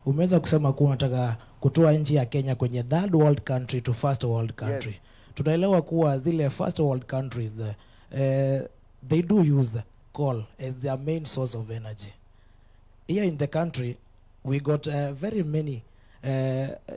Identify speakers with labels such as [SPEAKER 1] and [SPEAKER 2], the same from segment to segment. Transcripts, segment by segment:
[SPEAKER 1] umeweza kusema kuwa unataka kutoa nchi ya Kenya kwenye third world country to first world country. Yes. Tunaelewa kuwa zile first world countries they do use coal as their main source of energy. Here in the country we got very many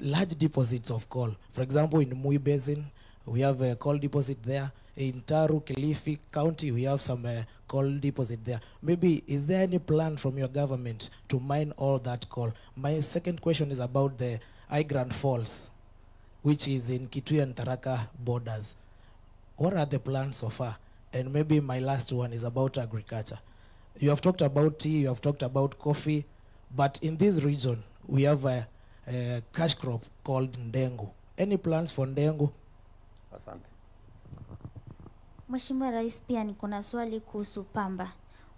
[SPEAKER 1] large deposits of coal. For example, in Mui Basin we have a coal deposit there. In Taru, Kilifi County, we have some coal deposit there. Maybe, is there any plan from your government to mine all that coal? My second question is about the Igrand Falls, which is in Kitui and Tharaka borders. What are the plans so far? And maybe my last one is about agriculture. You have talked about tea, you have talked about coffee, but in this region, we have a cash crop called ndengu. Any plans for ndengu?
[SPEAKER 2] Asante.
[SPEAKER 3] Mheshimiwa Rais, pia niko na swali kuhusu pamba.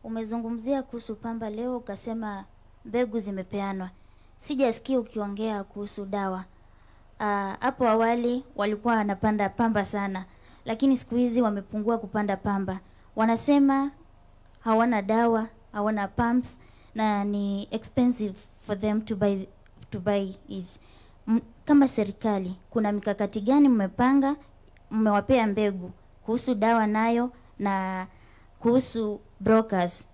[SPEAKER 3] Umezungumzia kuhusu pamba leo, ukasema mbegu zimepeanwa. Sijasikia ukiongea kuhusu dawa. Hapo awali walikuwa wanapanda pamba sana, lakini siku hizi wamepungua kupanda pamba. Wanasema hawana dawa, hawana pumps, na ni expensive for them to buy it. Kama serikali, kuna mikakati gani mmepanga, mmewapea mbegu kuhusu dawa nayo na kuhusu brokers?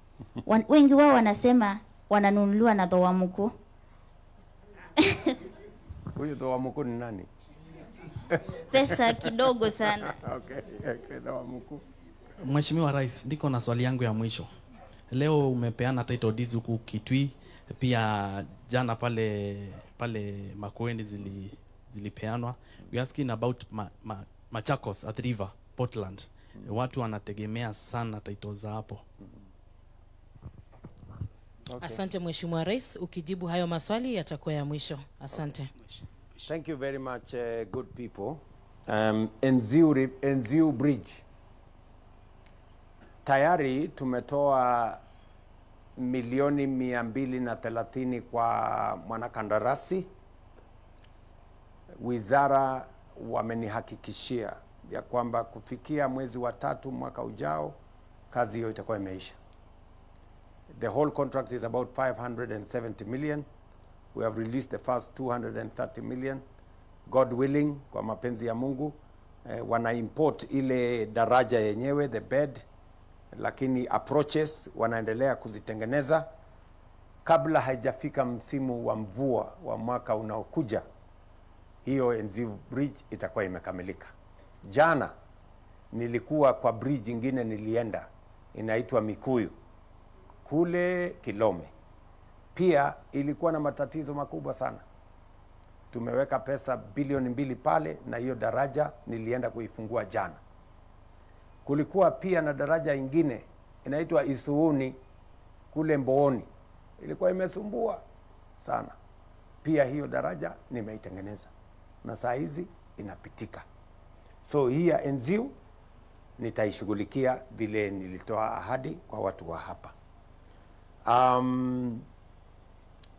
[SPEAKER 3] Wengi wao wanasema wananunuliwa na Dhowamuku.
[SPEAKER 2] Huyu Dhowamuku ni nani?
[SPEAKER 3] Pesa kidogo sana.
[SPEAKER 2] Okay, Dhowamuku.
[SPEAKER 4] Mheshimiwa Rais, ndiko na swali yangu ya mwisho. Leo umepeana title deeds huku Kitui, pia jana pale Makueni zilipeanwa. We asking about Machakos at River, Portland. Watu wanategemea sana title za hapo.
[SPEAKER 5] Okay. Asante Mheshimiwa Rais, ukijibu hayo maswali yatakuwa ya mwisho. Asante. Okay.
[SPEAKER 2] Thank you very much, good people. Enziu Bridge. Tayari tumetoa milioni 230 kwa mwanakandarasi. Wizara wamenihakikishia ya kwamba kufikia mwezi wa 3 mwaka ujao kazi hiyo itakuwa imeisha. The whole contract is about 570 million. We have released the first 230 million. God willing, kwa mapenzi ya Mungu, wana import ile daraja yenyewe, the bed, lakini approaches wanaendelea kuzitengeneza kabla haijafika msimu wa mvua wa mwaka unaokuja. Hiyo Enziu Bridge itakuwa imekamilika. Jana nilikuwa kwa bridge ingine nilienda, inaitwa Mikuyu kule Kilome. Pia ilikuwa na matatizo makubwa sana. Tumeweka pesa bilioni 2 pale, na hiyo daraja nilienda kuifungua jana. Kulikuwa pia na daraja ingine inaitwa Isuuni kule Mbooni, ilikuwa imesumbua sana. Pia hiyo daraja nimeitengeneza na saa hizi inapitika. So hii ya Enziu nitaishughulikia vile nilitoa ahadi kwa watu wa hapa.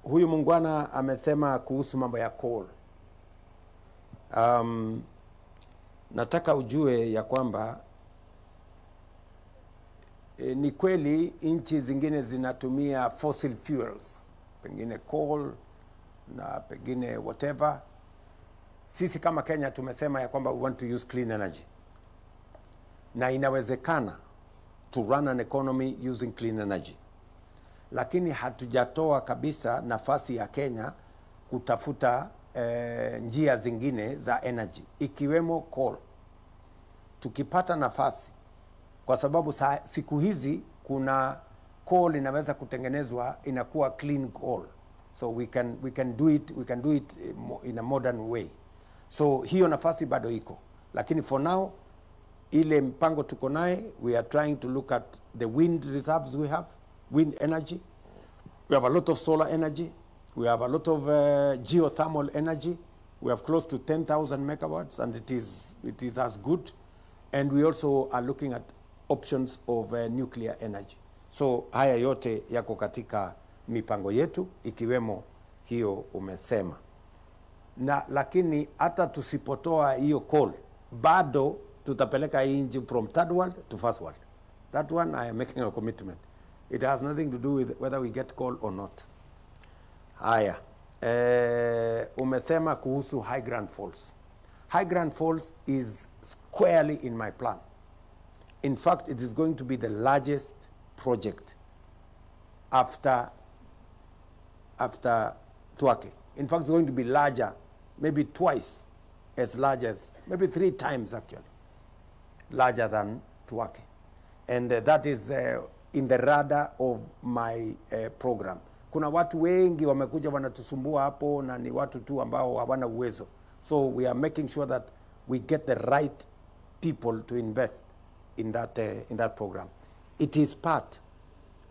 [SPEAKER 2] Huyu mungwana amesema kuhusu mambo ya coal. Nataka ujue ya kwamba ni kweli nchi zingine zinatumia fossil fuels, pengine coal na pengine whatever. Sisi kama Kenya tumesema ya kwamba we want to use clean energy. Na inawezekana to run an economy using clean energy. Lakini hatujatoa kabisa nafasi ya Kenya kutafuta njia zingine za energy, ikiwemo coal. Tukipata nafasi, kwa sababu siku hizi kuna coal inaweza kutengenezwa inakuwa clean coal. So we can do it in a modern way. So hiyo nafasi bado iko. Lakini for now, ile mpango tuko naye, we are trying to look at the wind reserves we have, wind energy. We have a lot of solar energy. We have a lot of geothermal energy. We have close to 10,000 megawatts, and it is as good. And we also are looking at options of nuclear energy. So haya yote yako katika mipango yetu, ikiwemo hiyo umesema. Lakini hata tusipotoa hiyo coal, bado tutapeleka hii nchi from third world to first world. That one I am making a commitment. It has nothing to do with whether we get coal or not. Haya. Umesema kuhusu High Grand Falls. High Grand Falls is squarely in my plan. In fact, it is going to be the largest project after Thwake. In fact, it's going to be larger, maybe twice as large as, maybe 3 times actually, larger than Thwake. And that is in the radar of my program. Kuna watu wengi wamekuja wanatusumbua hapo na ni watu tu ambao hawana uwezo. So we are making sure that we get the right people to invest in that program. It is part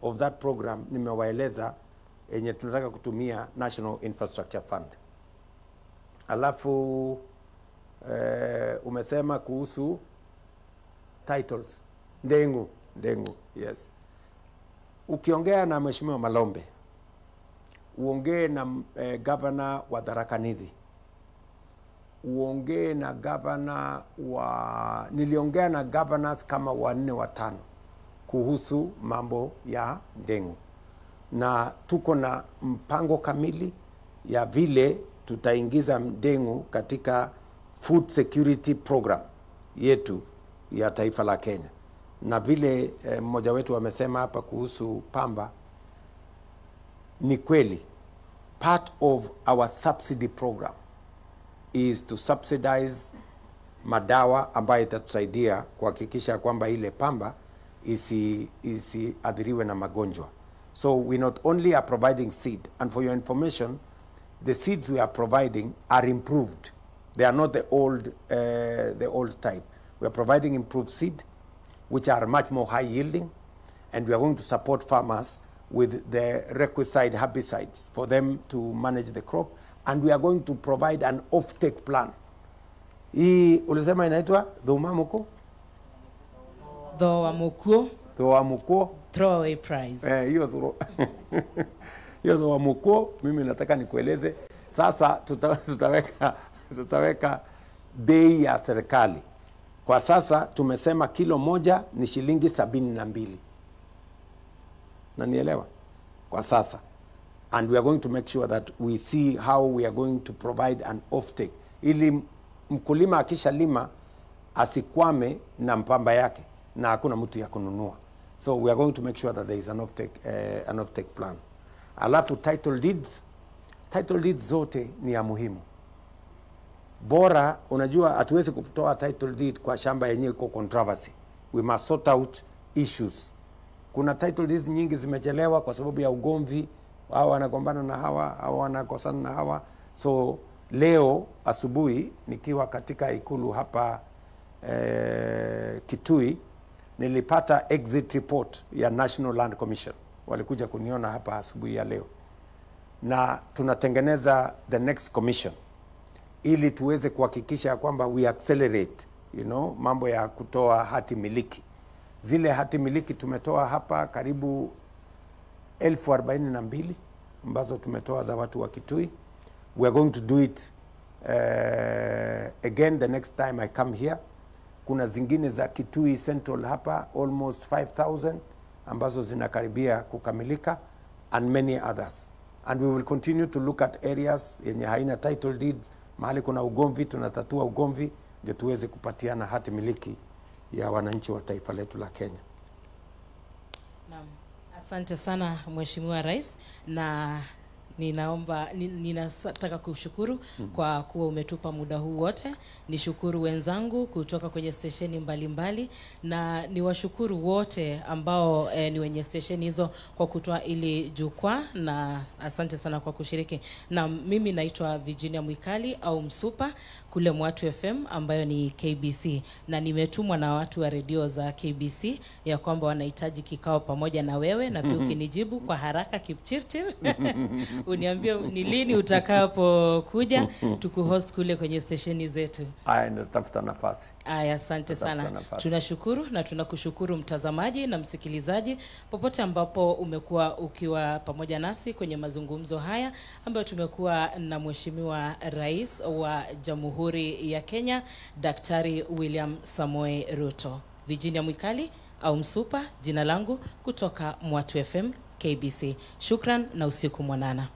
[SPEAKER 2] of that program nimewaeleza yenye tunataka kutumia National Infrastructure Fund. Alafu umesema kuhusu titles. Ndengu, yes. Ukiongea na Mheshimiwa Malombe, uongee na governor wa Tharaka Nithi, uongee na governor wa, niliongea na governors kama 4 au 5 kuhusu mambo ya ndengu, na tuko na mpango kamili ya vile tutaingiza ndengu katika food security program yetu ya taifa la Kenya. Na vile mmoja wetu amesema hapa kuhusu pamba, ni kweli part of our subsidy program is to subsidize madawa ambayo itatusaidia kuhakikisha kwamba ile pamba isiadhiriwe na magonjwa. So we not only are providing seed, and for your information, the seeds we are providing are improved. They are not the old type. We are providing improved seed, which are much more high yielding, and we are going to support farmers with the requisite herbicides for them to manage the crop, and we are going to provide an off-take plan. Hii ulisema inaitwa Dhumamuko? Dhumamuko.
[SPEAKER 5] Throwaway prize.
[SPEAKER 2] Hiyo Dhumamuko, mimi nataka nikueleze. Sasa tutaweka bei ya serikali. Kwa sasa tumesema kilo moja ni shilingi 72. Na nielewa? Kwa sasa. And we are going to make sure that we see how we are going to provide an offtake. Ili mkulima akisha lima asikwame na mpamba yake na hakuna mtu ya kununua. So we are going to make sure that there is an offtake plan. Alafu title deeds zote ni ya muhimu. Bora, unajua hatuwezi kutoa title deed kwa shamba yenyewe iko controversy. We must sort out issues. Kuna title deeds nyingi zimechelewa kwa sababu ya ugomvi, hawa wanagombana na hawa wanakosana na hawa. So leo asubuhi nikiwa katika ikulu hapa Kitui, nilipata exit report ya National Land Commission. Walikuja kuniona hapa asubuhi ya leo. Na tunatengeneza the next commission ili tuweze kuhakikisha kwamba we accelerate, mambo ya kutoa hati miliki. Zile hati miliki tumetoa hapa karibu 42,000 ambazo tumetoa za watu wa Kitui. We are going to do it again the next time I come here. Kuna zingine za Kitui Central hapa almost 5,000 ambazo zinakaribia kukamilika, and many others. And we will continue to look at areas yenye haina title deeds. Mahali kuna ugomvi tunatatua ugomvi ndio tuweze kupatiana hati miliki ya wananchi wa taifa letu la Kenya.
[SPEAKER 5] Naam. Asante sana Mheshimiwa Rais, na ninataka kushukuru kwa kuwa umetupa muda huu wote. Nishukuru wenzangu kutoka kwenye stesheni mbalimbali, na niwashukuru wote ambao ni wenye stesheni hizo kwa kutoa ili jukwaa, na asante sana kwa kushiriki. Na mimi naitwa Virginia Mwikali au Msupa kule Mwatu FM ambayo ni KBC, na nimetumwa na watu wa redio za KBC ya kwamba wanahitaji kikao pamoja na wewe, na pia ukinijibu kwa haraka Kipchirchir uniambie ni lini utakapo kuja tukuhost kule kwenye stesheni zetu.
[SPEAKER 2] Aya, natafuta nafasi.
[SPEAKER 5] Aya, asante sana. Tunashukuru na tunakushukuru mtazamaji na msikilizaji popote ambapo umekuwa ukiwa pamoja nasi kwenye mazungumzo haya ambayo tumekuwa na Mheshimiwa Rais wa Jamhuri ya Kenya Daktari William Samoei Ruto. Virginia Mwikali au Msupa jina langu kutoka Mwatu FM KBC. Shukran na usiku mwanana.